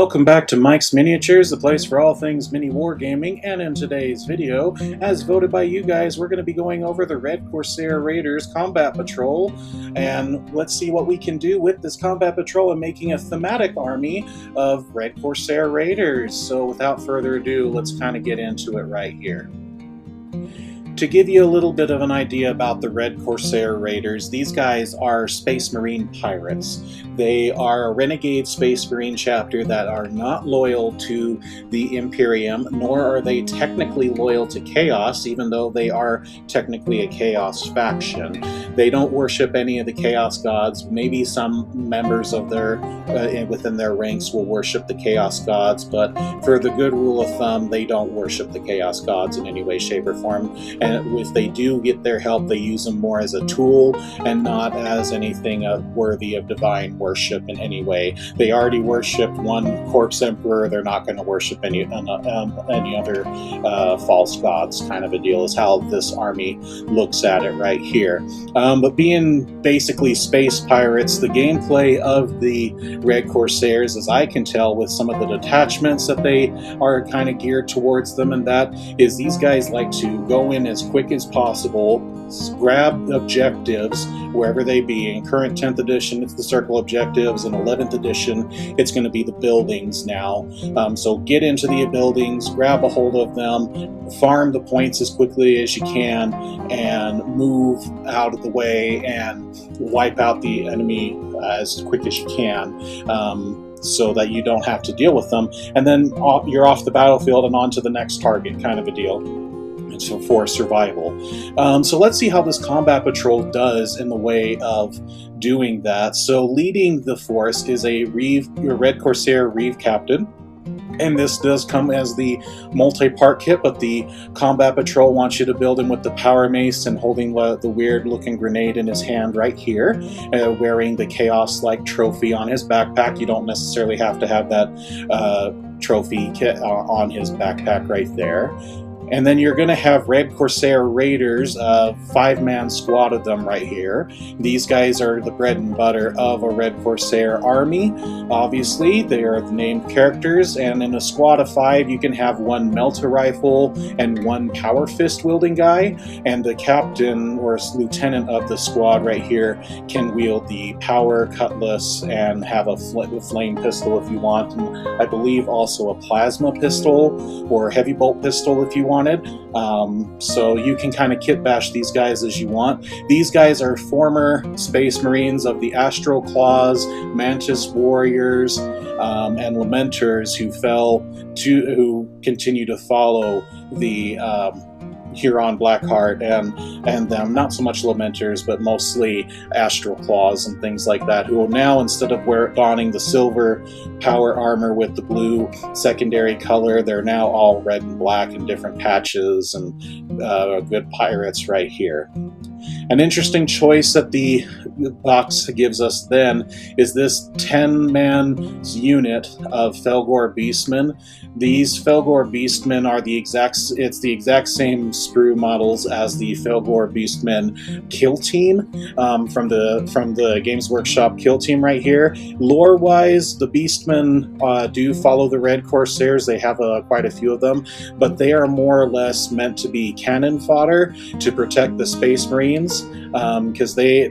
Welcome back to Mike's Miniatures, the place for all things mini wargaming, and in today's video, as voted by you guys, we're going to be going over the Red Corsair Raiders Combat Patrol, and let's see what we can do with this Combat Patrol and making a thematic army of Red Corsair Raiders. So without further ado, let's kind of get into it right here. To give you a little bit of an idea about the Red Corsair Raiders, these guys are Space Marine pirates. They are a renegade Space Marine chapter that are not loyal to the Imperium, nor are they technically loyal to Chaos, even though they are technically a Chaos faction. They don't worship any of the Chaos gods. Maybe some members of their within their ranks will worship the Chaos gods, but for the good rule of thumb, they don't worship the Chaos gods in any way, shape, or form. And if they do get their help, they use them more as a tool and not as anything worthy of divine worship in any way. They already worshipped one corpse emperor. They're not going to worship any other false gods, kind of a deal, is how this army looks at it right here. But being basically space pirates, the gameplay of the Red Corsairs, as I can tell with some of the detachments that they are kind of geared towards them, and that is these guys like to go in as quick as possible, grab objectives wherever they be. In current 10th edition, it's the circle objectives. In 11th edition, it's going to be the buildings now. So get into the buildings, grab a hold of them, farm the points as quickly as you can, and move out of the way and wipe out the enemy as quick as you can. So that you don't have to deal with them, and then you're off the battlefield and on to the next target, kind of a deal. For survival. So let's see how this combat patrol does in the way of doing that. So leading the force is a Red Corsair Reeve captain. And this does come as the multi-part kit, but the Combat Patrol wants you to build him with the Power Mace and holding the weird-looking grenade in his hand right here, wearing the Chaos-like trophy on his backpack. You don't necessarily have to have that trophy kit on his backpack right there. And then you're going to have Red Corsair Raiders, a 5-man squad of them right here. These guys are the bread and butter of a Red Corsair army. Obviously, they are the named characters, and in a squad of 5, you can have 1 melter rifle and 1 power fist wielding guy, and the captain or lieutenant of the squad right here can wield the power cutlass and have a flame pistol if you want, and I believe also a plasma pistol or heavy bolt pistol if you want. So you can kind of kit bash these guys as you want. These guys are former Space Marines of the Astral Claws, Mantis Warriors, and Lamenters who continue to follow the Huron Blackheart and them, not so much Lamenters, but mostly Astral Claws and things like that, who will now, instead of donning the silver power armor with the blue secondary color, they're now all red and black in different patches, and good pirates right here. An interesting choice that the box gives us then is this 10-man unit of Felgor Beastmen. These Felgor Beastmen are the exact same sprue models as the Felgor Beastmen kill team from the Games Workshop kill team right here. Lore-wise, the Beastmen do follow the Red Corsairs. They have quite a few of them, but they are more or less meant to be cannon fodder to protect the Space Marines, because they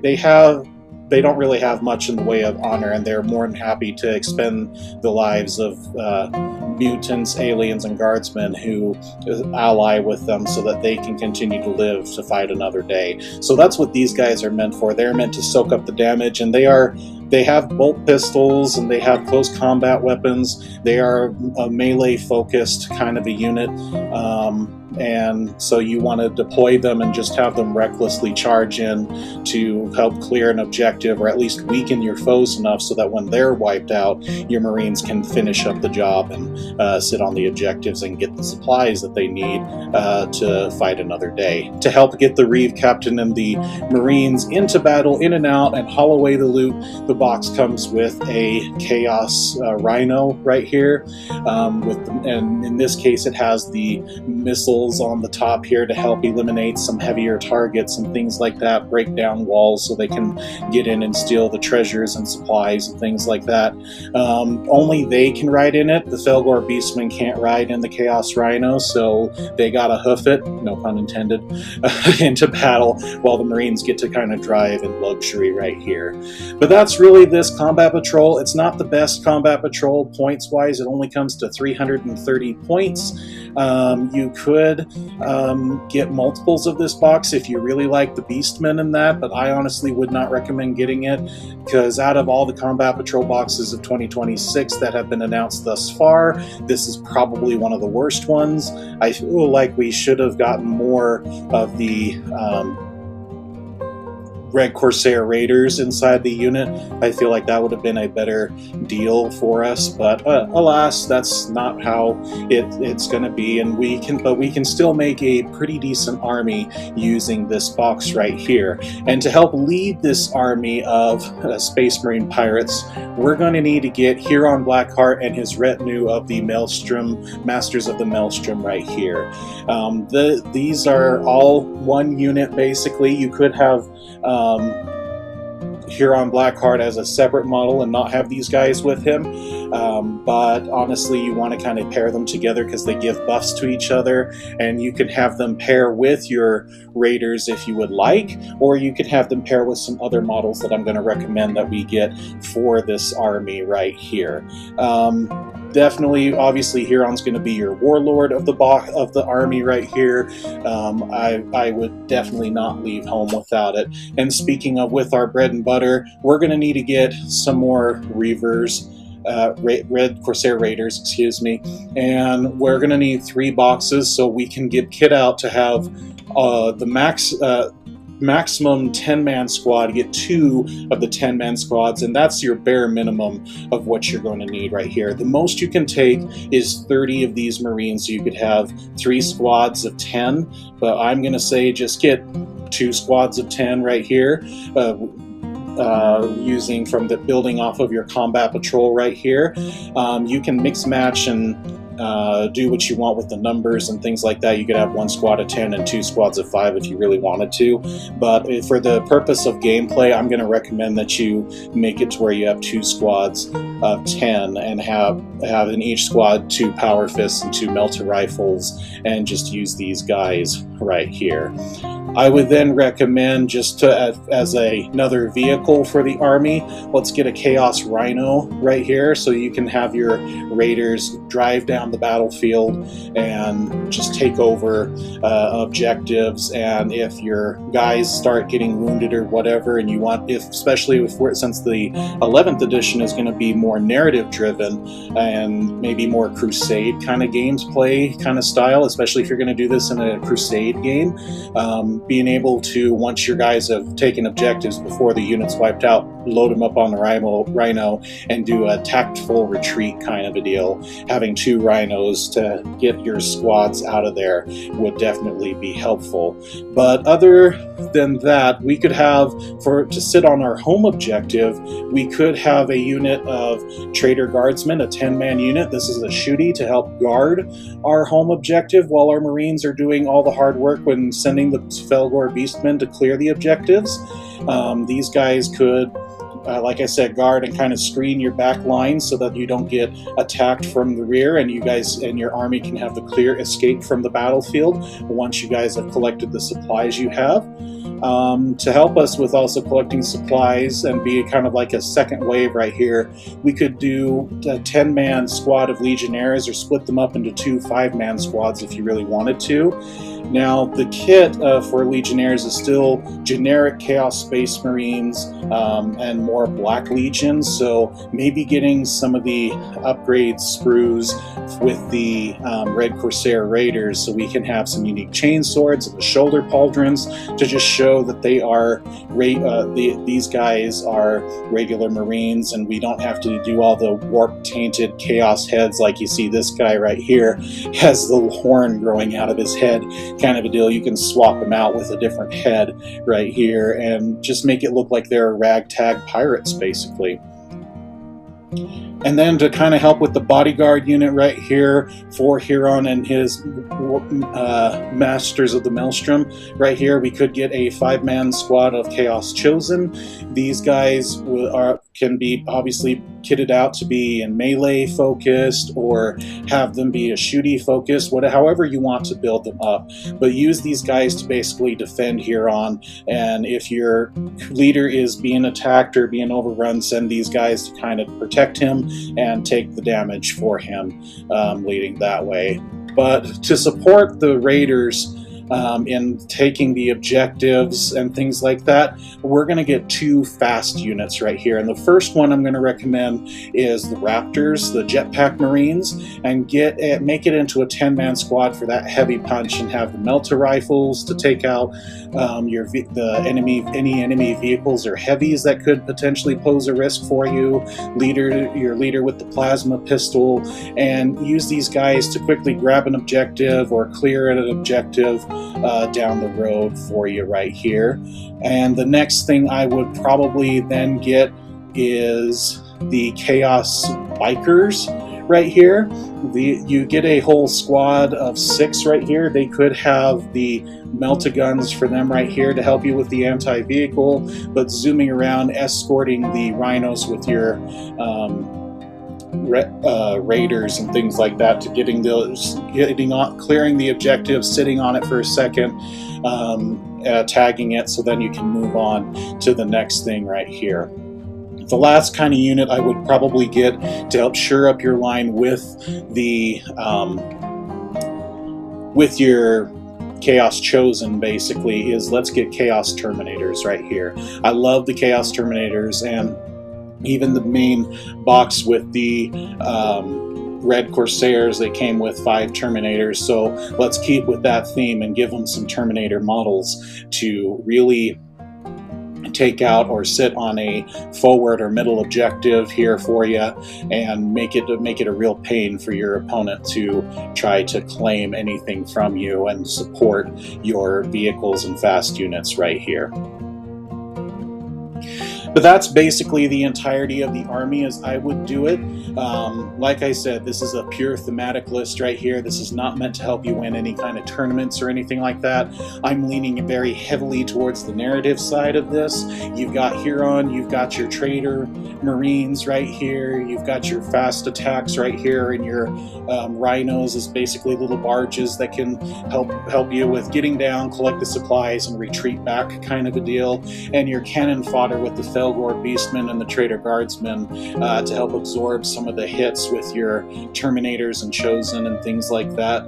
don't really have much in the way of honor, and they're more than happy to expend the lives of mutants, aliens, and guardsmen who ally with them so that they can continue to live to fight another day. So that's what these guys are meant for. They're meant to soak up the damage, and they have bolt pistols and they have close combat weapons. They are a melee-focused kind of a unit. And so you want to deploy them and just have them recklessly charge in to help clear an objective, or at least weaken your foes enough so that when they're wiped out, your Marines can finish up the job and sit on the objectives and get the supplies that they need to fight another day. To help get the Reeve Captain and the Marines into battle, in and out, and haul away the loot, the box comes with a Chaos Rhino right here, and in this case it has the missiles on the top here to help eliminate some heavier targets and things like that, break down walls so they can get in and steal the treasures and supplies and things like that. Only they can ride in it. The Felgor Beastmen can't ride in the Chaos Rhino, so they gotta hoof it, no pun intended, into battle, while the Marines get to kind of drive in luxury right here. But that's really this Combat Patrol. It's not the best Combat Patrol points-wise. It only comes to 330 points. You could get multiples of this box if you really like the Beastmen and that, but I honestly would not recommend getting it, because out of all the Combat Patrol boxes of 2026 that have been announced thus far, this is probably one of the worst ones. I feel like we should have gotten more of the Red Corsair Raiders inside the unit. I feel like that would have been a better deal for us, but alas, that's not how it's going to be, and we can still make a pretty decent army using this box right here. And to help lead this army of Space Marine pirates, we're going to need to get Huron Blackheart and his retinue of the Maelstrom, Masters of the Maelstrom right here. These are all one unit basically. You could have Huron Blackheart as a separate model and not have these guys with him, but honestly you want to kind of pair them together because they give buffs to each other, and you can have them pair with your Raiders if you would like, or you could have them pair with some other models that I'm going to recommend that we get for this army right here. Definitely, obviously, Huron's going to be your warlord of the army right here. I would definitely not leave home without it. And speaking of with our bread and butter, we're going to need to get some more Reavers. Red Corsair Raiders, excuse me, and we're going to need 3 boxes so we can get kit out to have the maximum 10-man squad, get 2 of the 10-man squads, and that's your bare minimum of what you're going to need right here. The most you can take is 30 of these Marines, so you could have 3 squads of 10, but I'm going to say just get 2 squads of 10 right here, using from the building off of your Combat Patrol right here. You can mix match and do what you want with the numbers and things like that. You could have 1 squad of 10 and 2 squads of 5 if you really wanted to, but for the purpose of gameplay, I'm going to recommend that you make it to where you have 2 squads of 10 and have in each squad 2 power fists and 2 melter rifles, and just use these guys right here. I would then recommend, just as another vehicle for the army, let's get a Chaos Rhino right here so you can have your Raiders drive down the battlefield and just take over objectives. And if your guys start getting wounded or whatever, and you want, especially since the 11th edition is going to be more narrative driven and maybe more crusade kind of gameplay kind of style, especially if you're going to do this in a crusade game, being able to, once your guys have taken objectives before the unit's wiped out, load them up on the Rhino and do a tactful retreat kind of a deal. Having 2 Rhinos to get your squads out of there would definitely be helpful. But other than that, we could have, to sit on our home objective, we could have a unit of Trader Guardsmen, a 10-man unit. This is a shooty to help guard our home objective while our Marines are doing all the hard work when sending the Felgor Beastmen to clear the objectives. These guys could, like I said, guard and kind of screen your back line so that you don't get attacked from the rear, and you guys and your army can have the clear escape from the battlefield once you guys have collected the supplies you have. To help us with also collecting supplies and be kind of like a second wave right here, we could do a 10-man squad of Legionnaires, or split them up into 2 5-man squads if you really wanted to. Now, the kit for Legionnaires is still generic Chaos Space Marines and more Black Legions, so maybe getting some of the upgrade sprues with the Red Corsair Raiders so we can have some unique chain swords and the shoulder pauldrons to just show show that they are these guys are regular Marines, and we don't have to do all the warp tainted chaos heads like you see this guy right here has the horn growing out of his head kind of a deal. You can swap them out with a different head right here and just make it look like they're ragtag pirates basically. And then to kind of help with the bodyguard unit right here for Huron and his Masters of the Maelstrom right here, we could get a 5-man squad of Chaos Chosen. These guys can be obviously kitted out to be in melee focused or have them be a shooty focused, however you want to build them up. But use these guys to basically defend Huron, and if your leader is being attacked or being overrun, send these guys to kind of protect him and take the damage for him, leading that way. But to support the Raiders in taking the objectives and things like that, we're going to get 2 fast units right here. And the first one I'm going to recommend is the Raptors, the Jetpack Marines, and make it into a 10-man squad for that heavy punch, and have the melter rifles to take out any enemy vehicles or heavies that could potentially pose a risk for you. Your leader with the plasma pistol, and use these guys to quickly grab an objective or clear an objective down the road for you right here. And the next thing I would probably then get is the Chaos Bikers right here. You get a whole squad of 6 right here. They could have the melta-guns for them right here to help you with the anti-vehicle, but zooming around, escorting the rhinos with your raiders and things like that, to clearing the objective, sitting on it for a second, tagging it, so then you can move on to the next thing right here. The last kind of unit I would probably get to help shore up your line with the with your Chaos Chosen basically is, let's get Chaos Terminators right here. I love the Chaos Terminators, and even the main box with the Red Corsairs, they came with 5 Terminators, so let's keep with that theme and give them some Terminator models to really take out or sit on a forward or middle objective here for you, and make it a real pain for your opponent to try to claim anything from you, and support your vehicles and fast units right here. But that's basically the entirety of the army as I would do it. Like I said, this is a pure thematic list right here. This is not meant to help you win any kind of tournaments or anything like that. I'm leaning very heavily towards the narrative side of this. You've got Huron, you've got your Trader Marines right here, you've got your fast attacks right here, and your rhinos is basically little barges that can help you with getting down, collect the supplies, and retreat back kind of a deal. And your cannon fodder with the Felgor Beastmen and the Trader Guardsmen to help absorb some of the hits with your Terminators and Chosen and things like that,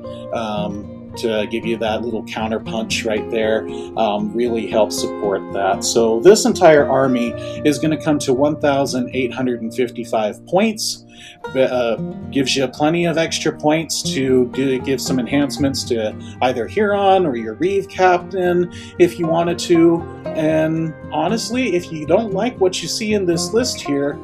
to give you that little counter punch right there. Really helps support that. So this entire army is going to come to 1,855 points. Gives you plenty of extra points to give some enhancements to either Huron or your Reeve Captain if you wanted to. And honestly, if you don't like what you see in this list here,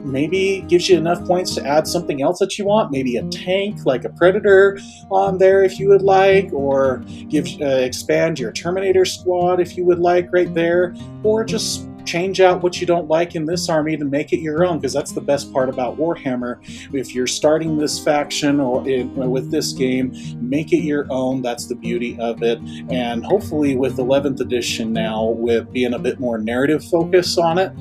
maybe gives you enough points to add something else that you want, maybe a tank like a Predator on there if you would like, or expand your Terminator squad if you would like right there, or just change out what you don't like in this army to make it your own, because that's the best part about Warhammer. If you're starting this faction or with this game, make it your own. That's the beauty of it. And hopefully with 11th edition now, with being a bit more narrative focus on it,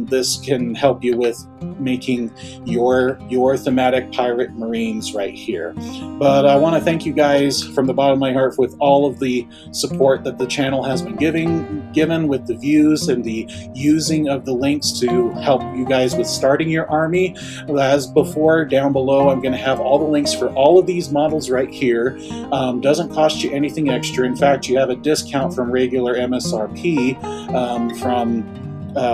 this can help you with making your thematic pirate marines right here. But I want to thank you guys from the bottom of my heart with all of the support that the channel has been given with the views and the using of the links to help you guys with starting your army. As before, down below I'm going to have all the links for all of these models right here. Doesn't cost you anything extra. In fact, you have a discount from regular MSRP from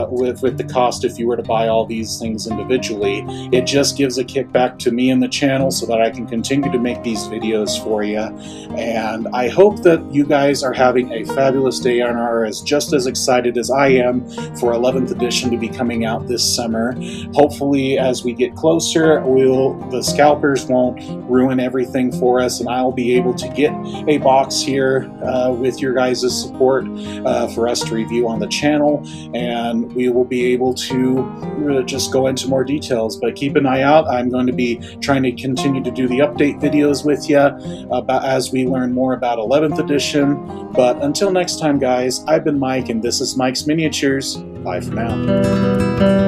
with the cost if you were to buy all these things individually. It just gives a kickback to me and the channel so that I can continue to make these videos for you. And I hope that you guys are having a fabulous day and are just as excited as I am for 11th edition to be coming out this summer. Hopefully, as we get closer, the scalpers won't ruin everything for us, and I'll be able to get a box here with your guys' support for us to review on the channel, and we will be able to just go into more details. But keep an eye out. I'm going to be trying to continue to do the update videos with you as we learn more about 11th edition. But until next time, guys, I've been Mike, and this is Mike's Miniatures. Bye for now.